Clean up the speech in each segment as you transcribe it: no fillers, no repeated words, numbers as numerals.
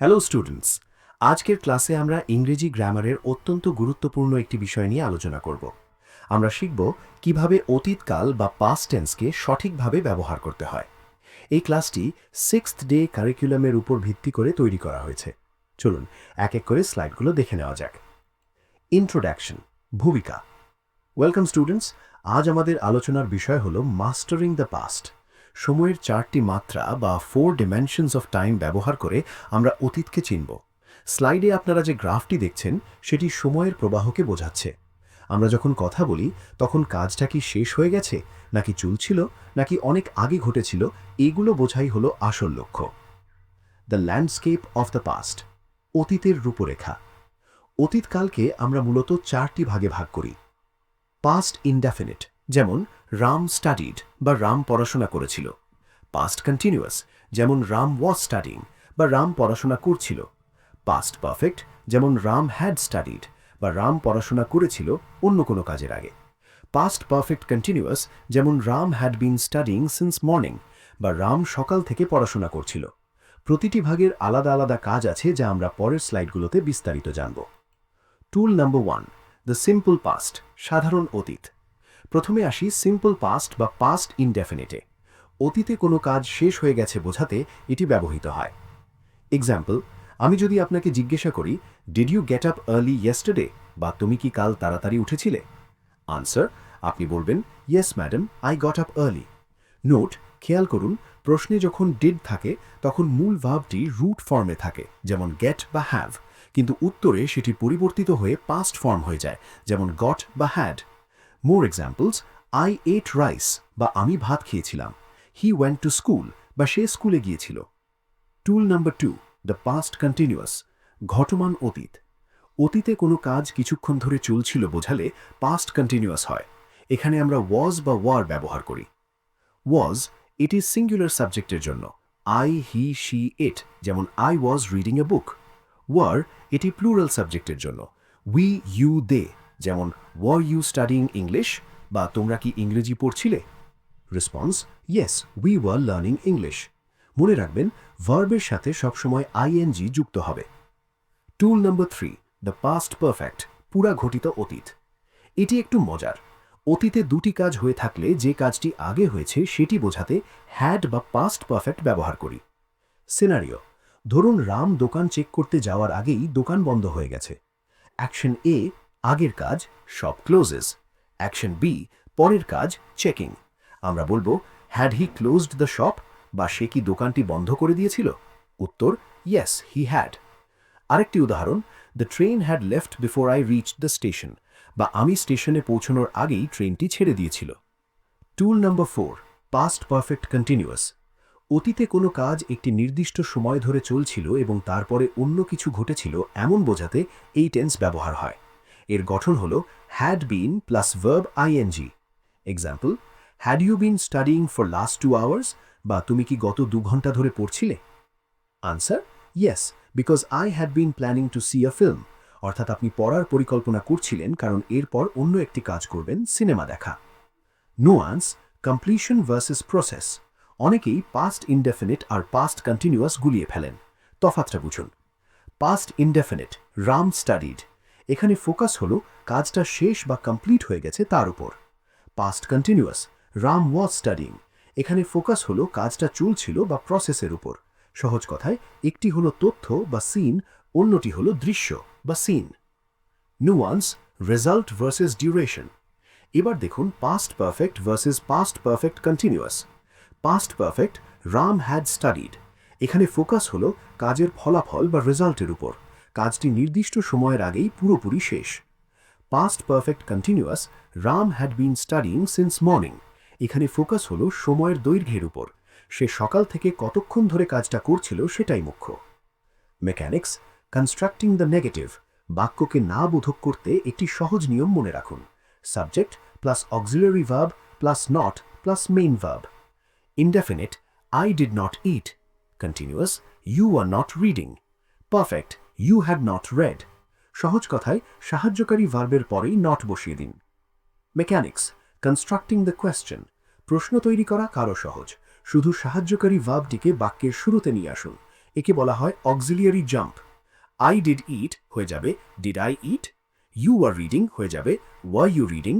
Hello students, আজকের ক্লাসে আমরা ইংরেজি গ্রামারের অত্যন্ত গুরুত্বপূর্ণ একটি বিষয় নিয়ে আলোচনা করব। আমরা শিখব কিভাবে অতীতকাল বা পাস্ট টেন্সকে সঠিকভাবে ব্যবহার করতে হয়। এই ক্লাসটি 6th ডে কারিকুলামের উপর ভিত্তি করে তৈরি করা হয়েছে। চলুন এক এক করে স্লাইডগুলো দেখে নেওয়া যাক। ইন্ট্রোডাকশন, ভূমিকা। ওয়েলকাম স্টুডেন্টস, আজ আমাদের আলোচনার বিষয় হলো মাস্টারিং দ্য পাস্ট। সময়ের 4টি মাত্রা বা 4 dimensions অফ টাইম ব্যবহার করে আমরা অতীতকে চিনব। স্লাইডে আপনারা যে গ্রাফটি দেখছেন সেটি সময়ের প্রবাহকে বোঝাচ্ছে। আমরা যখন কথা বলি তখন কাজটা কি শেষ হয়ে গেছে, নাকি চলছিল, নাকি অনেক আগে ঘটেছিল, এগুলো বোঝাই হলো আসল লক্ষ্য। The landscape of the past, অতীতের রূপরেখা। অতীতকালকে আমরা মূলত 4টি ভাগে ভাগ করি। পাস্ট ইনডেফিনিট, যেমন রাম স্টাডিড বা রাম পড়াশোনা করেছিল। পাস্ট কন্টিনিউয়াস, যেমন রাম ওয়াজ স্টাডিং বা রাম পড়াশোনা করছিল। পাস্ট পারফেক্ট, যেমন রাম হ্যাড স্টাডিড বা রাম পড়াশোনা করেছিল অন্য কোনো কাজের আগে। পাস্ট পারফেক্ট কন্টিনিউয়াস, যেমন Ram had been studying since morning বা রাম সকাল থেকে পড়াশোনা করছিল। প্রতিটি ভাগের আলাদা আলাদা কাজ আছে যা আমরা পরের স্লাইডগুলোতে বিস্তারিত জানব। টুল নাম্বার 1, দ্য সিম্পল পাস্ট, সাধারণ অতীত। প্রথমে আসি সিম্পল পাস্ট বা পাস্ট ইনডেফিনিটে। অতীতে কোনো কাজ শেষ হয়ে গেছে বোঝাতে এটি ব্যবহৃত হয়। এক্সাম্পল, আমি যদি আপনাকে জিজ্ঞাসা করি, did you get up early yesterday, বা তুমি কি কাল তাড়াতাড়ি উঠেছিলে? আনসার, আপনি বলবেন, yes madam, I got up early. Note, খেয়াল করুন, প্রশ্নে যখন ডিড থাকে তখন মূল ভার্বটি রুট ফর্মে থাকে, যেমন গেট বা হ্যাভ, কিন্তু উত্তরে সেটি পরিবর্তিত হয়ে পাস্ট ফর্ম হয়ে যায়, যেমন গট বা had. More examples, I ate rice বা আমি ভাত খেয়েছিলাম। হি ওয়েন্ট টু স্কুল বা সে স্কুলে গিয়েছিল। টুল নাম্বার 2, দ্য পাস্ট কন্টিনিউয়াস, ঘটমান অতীত। অতীতে কোনো কাজ কিছুক্ষণ ধরে চলছিল বোঝালে পাস্ট কন্টিনিউয়াস হয়। এখানে আমরা ওয়াজ বা ওয়ার ব্যবহার করি। ওয়াজ, এটি সিঙ্গুলার সাবজেক্টের জন্য, আই, হি, শি, ইট, যেমন I was reading a book. Were, এটি প্লুরাল সাবজেক্টের জন্য, উই, ইউ, দে, যেমন ওয়ার ইউ স্টাডিং ইংলিশ বা তোমরা কি ইংরেজি পড়ছিলে? Response, yes, we were learning English. মনে রাখবেন, ভার্বের সাথে সবসময় আইএনজি যুক্ত হবে। Tool number 3, the past perfect, পুরা ঘটিত অতীত। এটি একটু মজার। অতীতে দুটি কাজ হয়ে থাকলে যে কাজটি আগে হয়েছে সেটি বোঝাতে হ্যাড বা পাস্ট পারফেক্ট ব্যবহার করি। সিনারিও, ধরুন রাম দোকান চেক করতে যাওয়ার আগেই দোকান বন্ধ হয়ে গেছে। অ্যাকশন এ, আগের কাজ, শপ ক্লোজেস। অ্যাকশন বি, পরের কাজ, চেকিং। আমরা বলবো, had he closed the shop, বা সে কি দোকানটি বন্ধ করে দিয়েছিল? উত্তর, ইয়েস, হি হ্যাড। আরেকটি উদাহরণ, the train had left before I reached the station, বা আমি স্টেশনে পৌঁছানোর আগেই ট্রেনটি ছেড়ে দিয়েছিল। টুল নাম্বার 4, পাস্ট পারফেক্ট কন্টিনিউয়াস, অতীতে কোনো কাজ একটি নির্দিষ্ট সময় ধরে চলছিল এবং তারপরে অন্য কিছু ঘটেছিল এমন বোঝাতে এই টেন্স ব্যবহার হয়। এর গঠন হল had been plus verb ING. Example, had you been studying for last 2 hours, বা তুমি কি গত 2 ঘন্টা ধরে পড়ছিলে? Answer, yes, because I had been planning to see a film, অর্থাৎ আপনি পড়ার পরিকল্পনা করছিলেন কারণ এরপর অন্য একটি কাজ করবেন, সিনেমা দেখা। Nuance, completion versus process. অনেকেই পাস্ট ইনডেফিনিট আর পাস্ট কন্টিনিউয়াস গুলিয়ে ফেলেন। তফাৎটা বুঝুন। পাস্ট ইনডেফিনিট, রাম স্টাডিড, এখানে ফোকাস হলো কাজটা শেষ বা কমপ্লিট হয়ে গেছে তার উপর। Past continuous, Ram was studying, এখানে ফোকাস হলো কাজটা চলছিল বা প্রসেসের উপর। সহজ কথায়, একটি হলো তথ্য বা সিন, অন্যটি হলো দৃশ্য বা scene. Nuance, result versus duration. এবার দেখুন past perfect versus past perfect continuous. Past perfect, Ram had studied, এখানে ফোকাস হলো কাজের ফলাফল বা রেজাল্টের উপর, কাজটি নির্দিষ্ট সময়ের আগেই পুরোপুরি শেষ। Past perfect continuous, Ram had been studying since morning, এখানে ফোকাস হলো সময়ের দৈর্ঘ্যের উপর, সে সকাল থেকে কতক্ষণ ধরে কাজটা করছিল সেটাই মুখ্য। মেকানিক্স, কনস্ট্রাক্টিং দ্য নেগেটিভ, বাক্যকে না বোধক করতে একটি সহজ নিয়ম মনে রাখুন, subject plus auxiliary verb plus not plus main verb. Indefinite, I did not eat. Continuous, you are not reading. Perfect, you had not read. সহজ কথায় সাহায্যকারী ভার্বের পরেই নট বসিয়ে দিন। মেকানিক্স, কনস্ট্রাক্টিং দ্য কোয়েশ্চেন, প্রশ্ন তৈরি করা কারো সহজ, শুধু সাহায্যকারী ভার্বটিকে বাক্যের শুরুতে নিয়ে আসুন। একে বলা হয় auxiliary jump. I did eat হয়ে যাবে did I eat, you are reading হয়ে যাবে were you reading,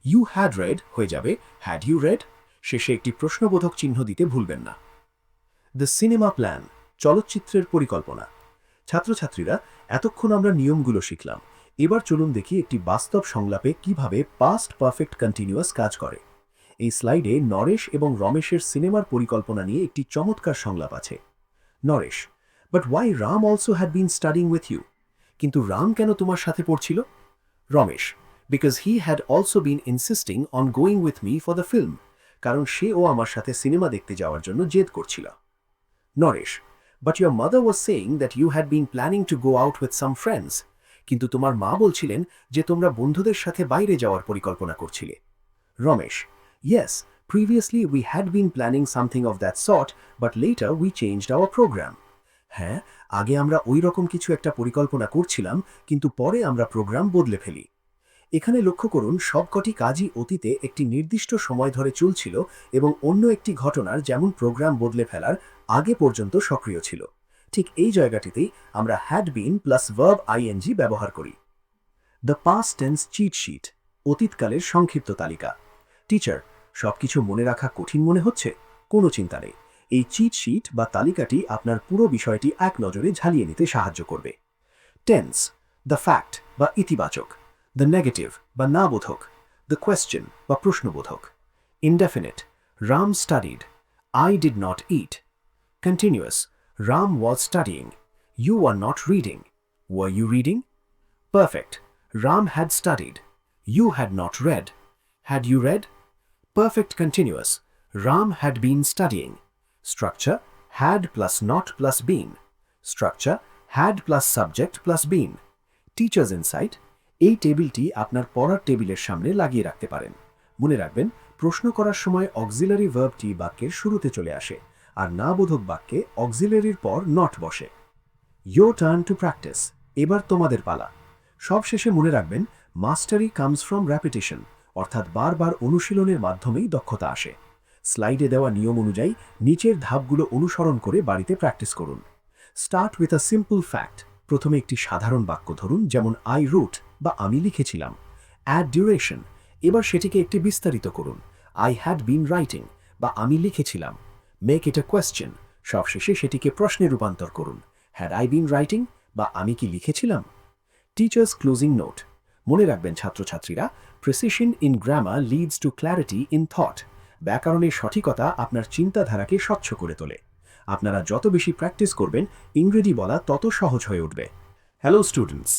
you had read হয়ে যাবে হ্যাড ইউ রেড। শেষে একটি প্রশ্নবোধক চিহ্ন দিতে ভুলবেন না। দ্য সিনেমা প্ল্যান, চলচ্চিত্রের পরিকল্পনা। ছাত্রছাত্রীরা, এতক্ষণ আমরা নিয়মগুলো শিখলাম। এবার চলুন দেখি একটি বাস্তব সংলাপে কিভাবে পাস্ট পারফেক্ট কন্টিনিউয়াস কাজ করে। এই স্লাইডে নরেশ এবং রমেশের সিনেমার পরিকল্পনা নিয়ে একটি চমৎকার সংলাপ আছে। Naresh: but why Ram also had been studying with you? কিন্তু রাম কেন তোমার সাথে পড়ছিল? Ramesh: because he had also been insisting on going with me for the film. কারণ সেও আমার সাথে সিনেমা দেখতে যাওয়ার জন্য জেদ করছিল। Naresh: but your mother was saying that you had been planning to go out with some friends. কিন্তু তোমার মা বলছিলেন যে তোমরা বন্ধুদের সাথে বাইরে যাওয়ার পরিকল্পনা করছিলে। Ramesh: yes, previously we had been planning something of that sort, but later we changed our programme. হ্যাঁ, আগে আমরা ওই রকম কিছু একটা পরিকল্পনা করছিলাম, কিন্তু পরে আমরা প্রোগ্রাম বদলে ফেলি। এখানে লক্ষ্য করুন, সবকটি কাজই অতীতে একটি নির্দিষ্ট সময় ধরে চলছিল এবং অন্য একটি ঘটনার, যেমন প্রোগ্রাম বদলে ফেলার আগে পর্যন্ত সক্রিয় ছিল। ঠিক এই জায়গাটিতেই আমরা had been plus verb ING ব্যবহার করি। The past tense cheat sheet, অতীতকালের সংক্ষিপ্ত তালিকা। টিচার, সবকিছু মনে রাখা কঠিন মনে হচ্ছে? কোনো চিন্তা নেই, এই চিট শিট বা তালিকাটি আপনার পুরো বিষয়টি এক নজরে ঝালিয়ে নিতে সাহায্য করবে। টেন্স: দ্য ফ্যাক্ট বা ইতিবাচক, দ্য নেগেটিভ বা না বোধক, দ্য কোয়েশ্চেন বা প্রশ্নবোধক। Indefinite: Ram studied, I did not eat. Continuous: Ram was studying, you are not reading, were you reading. Perfect: Ram had studied, you had not read, had you read. Perfect continuous: Ram had been studying. Structure: had plus not plus been. Structure: had plus subject plus been. Teacher's insight: এই টেবিলটি আপনার পড়ার টেবিলের সামনে লাগিয়ে রাখতে পারেন। মনে রাখবেন, প্রশ্ন করার সময় অক্সিলারি ভার্বটি বাক্যের শুরুতে চলে আসে, আর না বোধক বাক্যে অক্সিলারির পর নট বসে। Your turn to practice. এবার তোমাদের পালা। সবশেষে মনে রাখবেন, মাস্টারি কামস ফ্রম র্যাপিটিশন, অর্থাৎ বারবার অনুশীলনের মাধ্যমেই দক্ষতা আসে। স্লাইডে দেওয়া নিয়ম অনুযায়ী নিচের ধাপগুলো অনুসরণ করে বাড়িতে প্র্যাকটিস করুন। Start with a simple fact, প্রথমে একটি সাধারণ বাক্য ধরুন, যেমন আই রুট বা আমি লিখেছিলাম। অ্যাড ডিউরেশন, এবার সেটিকে একটি বিস্তারিত করুন। আই হ্যাড বিন রাইটিং বা আমি লিখেছিলাম। মেক ইট আ কোয়েশ্চেন, সবশেষে সেটিকে প্রশ্নে রূপান্তর করুন। হ্যাড আই বিন রাইটিং বা আমি কি লিখেছিলাম। টিচার্স ক্লোজিং নোট, মনে রাখবেন ছাত্রছাত্রীরা, precision in grammar leads to clarity in thought. ব্যাকরণের সঠিকতা আপনার চিন্তাধারাকে স্বচ্ছ করে তোলে। আপনারা যত বেশি প্র্যাকটিস করবেন, ইংরেজি বলা তত সহজ হয়ে উঠবে। Hello students,